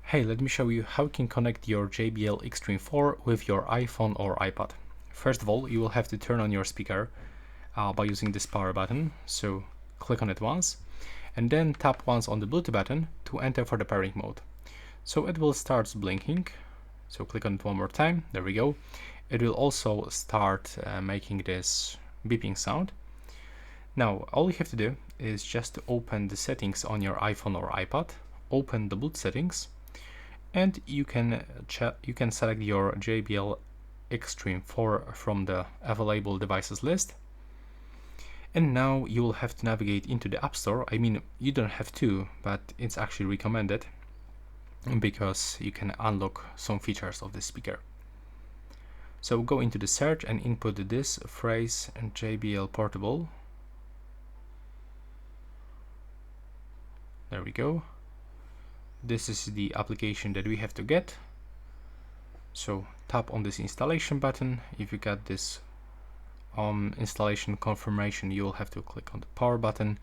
Hey, let me show you how you can connect your JBL Xtreme 4 with your iPhone or iPad. First of all, you will have to turn on your speaker by using this power button. So click on it once and then tap once on the Bluetooth button to enter for the pairing mode. So it will start blinking. So click on it one more time. There we go. It will also start making this beeping sound. Now, all you have to do is just to open the settings on your iPhone or iPad, open the Bluetooth settings, and you can select your JBL Xtreme 4 from the available devices list. And now you will have to navigate into the App Store. I mean, you don't have to, but it's actually recommended because you can unlock some features of the speaker. So go into the search and input this phrase JBL Portable. There we go. This is the application that we have to get. So tap on this installation button. If you got this installation confirmation, you will have to click on the power button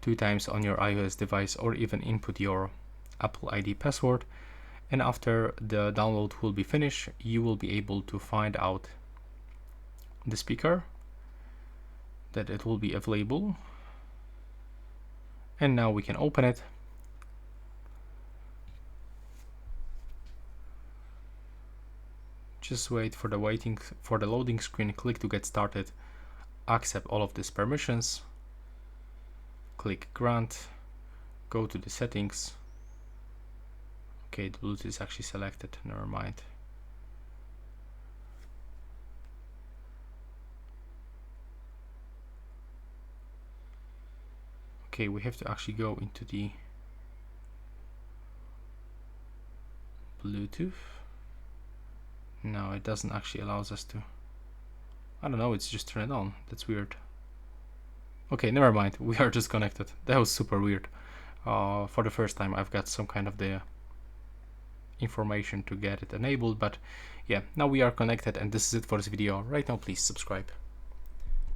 2 times on your iOS device, or even input your Apple ID password. And after the download will be finished, you will be able to find out the speaker, that it will be available. And now we can open it. Just wait for the loading screen, click to get started, accept all of these permissions, click grant, go to the settings. Okay, the Bluetooth is actually selected, never mind. Okay, we have to actually go into the Bluetooth. No, it doesn't actually allow us to. I don't know, it's just turned on. That's weird. Okay, never mind. We are just connected. That was super weird. For the first time, I've got some kind of the information to get it enabled, but yeah, now we are connected, and this is it for this video. Right now, please subscribe.